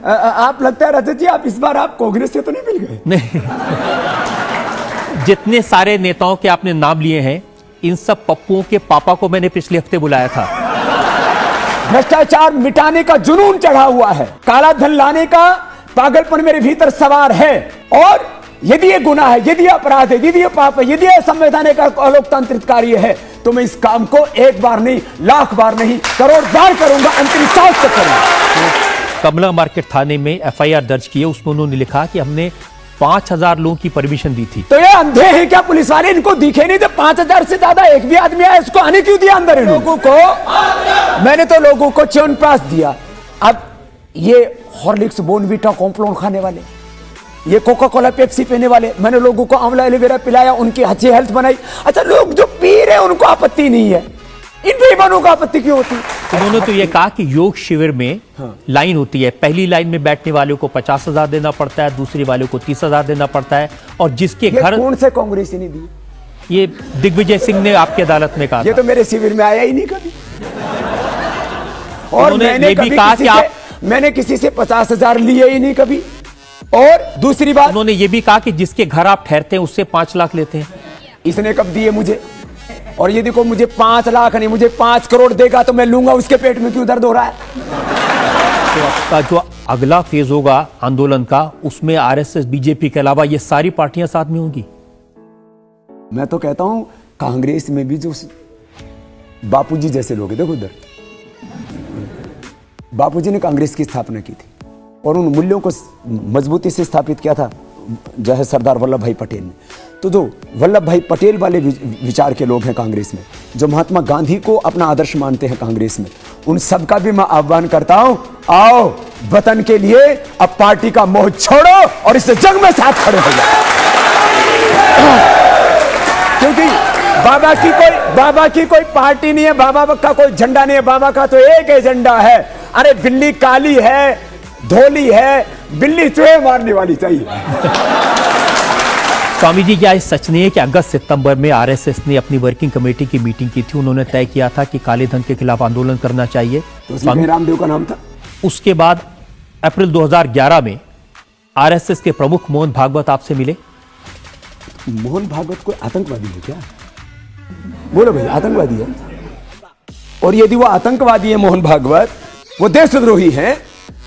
आप लगता है रजत जी, आप इस बार आप कांग्रेस से तो नहीं मिल गए? नहीं, जितने सारे नेताओं के आपने नाम लिए हैं, इन सब पप्पुओं के पापा को मैंने पिछले हफ्ते बुलाया था। भ्रष्टाचार मिटाने का जुनून चढ़ा हुआ है, काला धन लाने का पागलपन मेरे भीतर सवार है, और यदि ये गुनाह है, यदि अपराध है, यदि ये पाप है, यदि ये संवैधानिक अलोकतांत्रिक कार्य है, तो मैं इस काम को एक बार नहीं, लाख बार नहीं, करोड़ बार करूंगा, अंतिम सांस तक करूंगा। कमला मार्केट थाने में एफआईआर दर्ज की है, उसमें उन्होंने लिखा कि हमने 5000 लोगों की परमिशन दी थी। तो ये अंधे हैं क्या पुलिस वाले? इनको दिखे नहीं थे 5000 से ज्यादा एक भी आदमी आया, इसको आने क्यों दिया अंदर? इन लोगों को मैंने तो लोगों को च्यवनप्राश दिया। अब ये हॉर्लिक्स बोर्नवीटा कॉम्प्लान खाने वाले, ये कोका कोला पेप्सी पीने वाले, मैंने लोगों को आंवला एलोवेरा पिलाया, उनकी अच्छी हेल्थ बनाई। अच्छा, लोग जो पी रहे उनको आपत्ति नहीं है, इन बेईमानों को आपत्ति क्यों होती? उन्होंने तो ये कहा कि योग शिविर में लाइन होती है, पहली लाइन में बैठने वालों को 50,000 देना पड़ता है, दूसरी वालों को 30,000 देना पड़ता है, और जिसके घर कौन से कांग्रेस ने दी? ये दिग्विजय सिंह ने आपकी अदालत में कहा। ये तो मेरे शिविर में आया ही नहीं कभी। और मैंने किसी से 50,000 लिए ही नहीं कभी। और दूसरी बात, उन्होंने ये भी कहा कि जिसके घर आप ठहरते हैं उससे 5 लाख लेते हैं। इसने कब दिए मुझे? और यदि को मुझे 5 लाख नहीं, मुझे 5 करोड़ देगा तो मैं लूंगा, उसके पेट में क्यों दर्द हो रहा है? तो आपका जो अगला फेज होगा आंदोलन का, उसमें आरएसएस, बीजेपी के अलावा ये सारी पार्टियां साथ में होंगी। मैं तो कहता हूं कांग्रेस में भी जो बापूजी जैसे लोग हैं, देखो इधर, बापूजी ने कांग्रेस की स्थापना की थी और उन मूल्यों को मजबूती से स्थापित किया था जो है सरदार वल्लभ भाई पटेल ने। तो जो वल्लभ भाई पटेल वाले विचार के लोग हैं कांग्रेस में, जो महात्मा गांधी को अपना आदर्श मानते हैं कांग्रेस में, उन सबका भी मैं आह्वान करता हूं, आओ वतन के लिए अब पार्टी का मोह छोड़ो और इस जंग में साथ खड़े हो जाओ। क्योंकि बाबा की कोई पार्टी नहीं है, बाबा का कोई झंडा नहीं है, बाबा का तो एक एजेंडा है। अरे बिल्ली काली है, धोली है, बिल्ली चूहे मारने वाली चाहिए। स्वामी जी, क्या सच नहीं है कि अगस्त सितंबर में आरएसएस ने अपनी वर्किंग कमेटी की मीटिंग की थी, उन्होंने तय किया था कि काले धन के खिलाफ आंदोलन करना चाहिए? तो उसमें रामदेव का नाम था। उसके बाद अप्रैल 2011 में आरएसएस के प्रमुख मोहन भागवत आपसे मिले। मोहन भागवत कोई आतंकवादी है क्या? बोलो भाई, आतंकवादी है? और यदि वो आतंकवादी है मोहन भागवत, वो देशद्रोही है,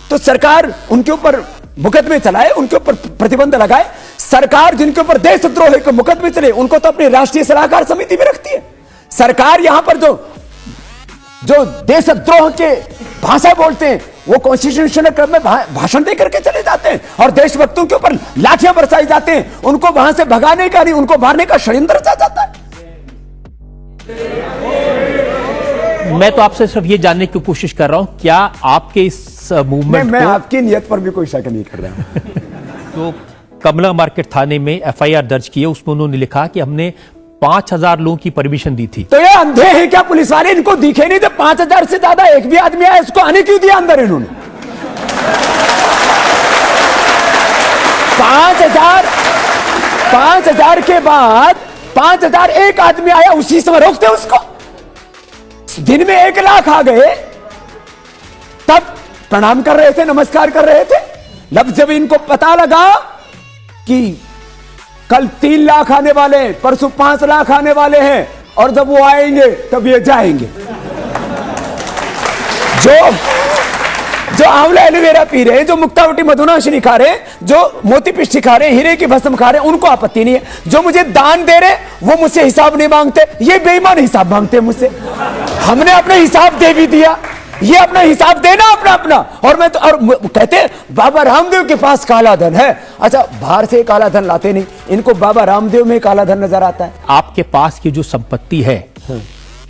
तो सरकार उनके ऊपर मुकदमे चलाए, उनके ऊपर प्रतिबंध लगाए। सरकार जिनके ऊपर देशद्रोह के मुकदमे चले, उनको तो अपनी राष्ट्रीय सलाहकार समिति में रखती है। सरकार यहां पर जो देशद्रोह के भाषा बोलते हैं, वो कॉन्स्टिट्यूशनल क्लब में भाषण दे करके चले जाते हैं और देशभक्तों के ऊपर लाठियां बरसाई जाते हैं, उनको वहां से भगाने का नहीं, उनको मारने का षड्यंत्र रचा जाता है। मैं तो आपसे सिर्फ ये जानने की कोशिश कर रहा हूं, क्या आपके इस मूवमेंट मैं आपकी नियत पर भी कोई शक नहीं कर रहा हूं। तो कमला मार्केट थाने में एफआईआर दर्ज की है, उसमें उन्होंने लिखा कि हमने 5000 लोगों की परमिशन दी थी। तो ये अंधे हैं क्या पुलिस वाले? इनको दिखे नहीं थे 5000 से ज्यादा एक भी आदमी आया, इसको आने क्यों दिया अंदर? इन्होंने 5000 के बाद 5000 एक आदमी आया, उसी समय रोकते उसको। दिन में 1 लाख आ गए, तब प्रणाम कर रहे थे, नमस्कार कर रहे थे। जब इनको पता लगा कि कल 3 लाख आने वाले, परसों 5 लाख आने वाले हैं, और जब वो आएंगे तब ये जाएंगे। जो आंवला एलोवेरा पी रहे हैं, जो मुक्तावटी मधुनाशिनी खा रहे हैं, जो मोती पिष्टी खा रहे हैं, हीरे की भस्म खा रहे हैं, उनको आपत्ति नहीं है। जो मुझे दान दे रहे वो मुझसे हिसाब नहीं मांगते, ये बेईमान हिसाब मांगते हैं मुझसे। हमने अपने हिसाब दे भी दिया, ये अपना हिसाब देना अपना। और मैं तो और कहते हैं बाबा रामदेव के पास काला धन है। अच्छा, बाहर से काला धन लाते नहीं, इनको बाबा रामदेव में काला धन नजर आता है। आपके पास की जो संपत्ति है,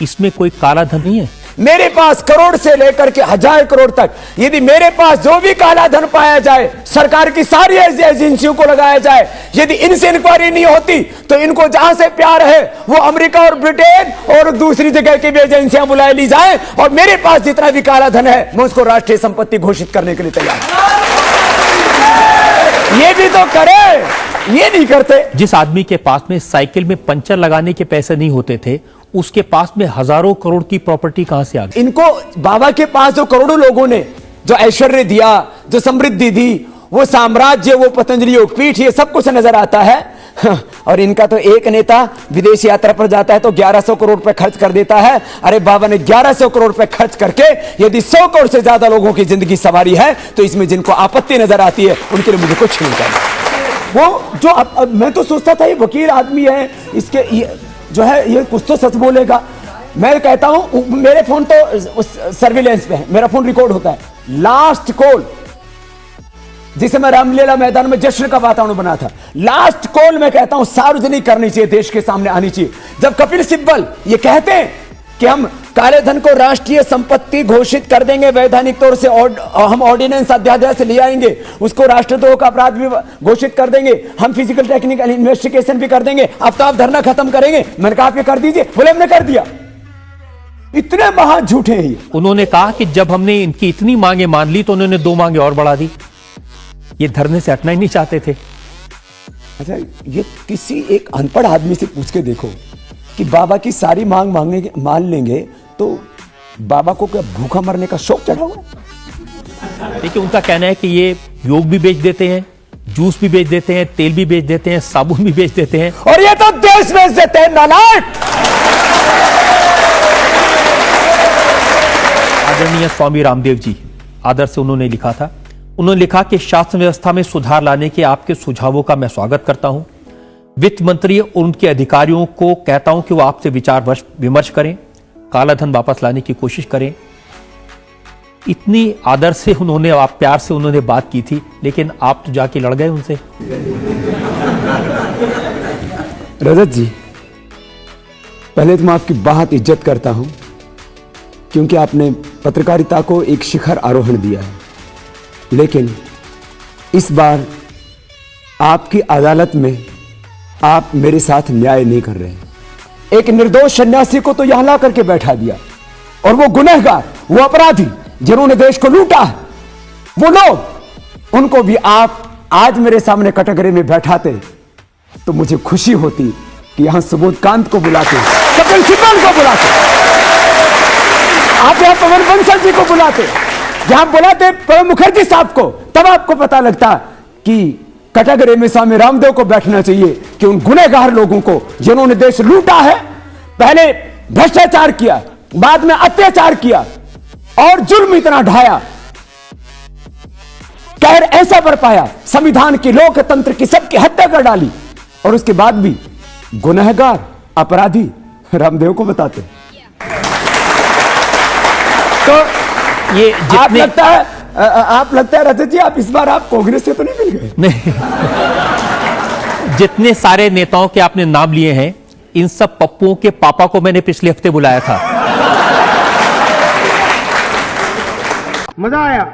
इसमें कोई काला धन नहीं है? मेरे पास करोड़ से लेकर के 1000 करोड़ तक, यदि मेरे पास जो भी काला धन पाया जाए, सरकार की सारी ऐसी एजेंसियों को लगाया जाए, यदि इनसे इंक्वायरी नहीं होती तो इनको जहां से प्यार है वो अमेरिका और ब्रिटेन और दूसरी जगह की भी एजेंसियां बुला ली जाए, और मेरे पास जितना भी काला धन है मैं उसको राष्ट्रीय संपत्ति घोषित करने के लिए तैयार हूं। ये भी तो करे, ये नहीं करते। जिस आदमी के पास में साइकिल में पंचर लगाने के पैसे नहीं होते थे, उसके पास में हजारों करोड़ की प्रॉपर्टी कहां से आ गई? इनको बाबा के पास जो करोड़ों लोगों ने जो ऐश्वर्य दिया, जो समृद्धि दी, वो साम्राज्य, वो पतंजलि योगपीठ, ये सब कुछ नजर आता है। और इनका तो एक नेता विदेश यात्रा पर जाता है तो 1100 करोड़ रुपए खर्च कर देता है। अरे बाबा ने 1100 करोड़ रुपए खर्च करके यदि 100 करोड़ से ज्यादा लोगों की जिंदगी सवारी है, तो इसमें जिनको आपत्ति नजर आती है उनके लिए मुझे कुछ नहीं करना। वो जो अब मैं तो सोचता था ये वकील आदमी है, इसके ये जो है ये कुछ तो सच बोलेगा। मैं कहता हूं मेरे फोन तो सर्विलेंस पे है, मेरा फोन रिकॉर्ड होता है। लास्ट कॉल जिसे मैं रामलीला मैदान में जश्न का वातावरण बना था, लास्ट कॉल मैं कहता हूं सार्वजनिक करनी चाहिए, देश के सामने आनी चाहिए। जब कपिल सिब्बल ये कहते हैं कि हम काले धन को राष्ट्रीय संपत्ति घोषित कर देंगे, वैधानिक तौर से हम ऑर्डिनेंस अध्यादेश ले आएंगे, उसको राष्ट्रद्रोह का अपराध भी घोषित कर देंगे, हम फिजिकल टेक्निकल इन्वेस्टिगेशन भी कर देंगे, आफ्ताब धरना खत्म करेंगे। मैंने कहा आप ये कर दीजिए, बोले हमने कर दिया। इतने महा झूठे हैं ये। उन्होंने कहा कि जब हमने इनकी इतनी मांगे मान ली तो उन्होंने 2 मांगे और बढ़ा दी। ये धरने से हटना ही नहीं चाहते थे। अच्छा, ये किसी एक अनपढ़ आदमी से पूछ के देखो कि बाबा की सारी मांग मान लेंगे तो बाबा को क्या भूखा मरने का शौक चढ़ा हुआ है? देखिए, उनका कहना है कि ये योग भी बेच देते हैं, जूस भी बेच देते हैं, तेल भी बेच देते हैं, साबुन भी बेच देते हैं, और ये तो देश बेच देते हैं, नालायक। आदरणीय स्वामी रामदेव जी आदर से उन्होंने लिखा था, उन्होंने लिखा कि शासन व्यवस्था में सुधार लाने के आपके सुझावों का मैं स्वागत करता हूं। वित्त मंत्री और उनके अधिकारियों को कहता हूं कि वो आपसे विचार विमर्श करें, काला धन वापस लाने की कोशिश करें। इतनी आदर से उन्होंने, आप प्यार से उन्होंने बात की थी, लेकिन आप तो जाके लड़ गए उनसे। रजत जी, पहले तो मैं आपकी बहुत इज्जत करता हूं क्योंकि आपने पत्रकारिता को एक शिखर आरोहण दिया है, लेकिन इस बार आपकी अदालत में आप मेरे साथ न्याय नहीं कर रहे। एक निर्दोष सन्यासी को तो यहां ला करके बैठा दिया, और वो गुनहगार, वो अपराधी जिन्होंने देश को लूटा है, वो लोग, उनको भी आप आज मेरे सामने कटघरे में बैठाते तो मुझे खुशी होती कि यहां सुबोधकांत को बुलाते, कपिल सिब्बल को बुलाते, आप यहां पवन बंसल जी को बुलाते, यहां बुलाते प्रणब मुखर्जी साहब को, तब आपको पता लगता कि कटघरे में स्वामी रामदेव को बैठना चाहिए कि उन गुनहगार लोगों को जिन्होंने देश लूटा है, पहले भ्रष्टाचार किया, बाद में अत्याचार किया और जुल्म इतना ढाया, कहर ऐसा बरपाया, संविधान की, लोकतंत्र की, सबकी हत्या कर डाली, और उसके बाद भी गुनहगार अपराधी रामदेव को बताते। तो ये आप लगता है रजत जी, आप इस बार आप कांग्रेस से तो नहीं मिल गए? नहीं, जितने सारे नेताओं के आपने नाम लिए हैं, इन सब पप्पुओं के पापा को मैंने पिछले हफ्ते बुलाया था। मजा आया।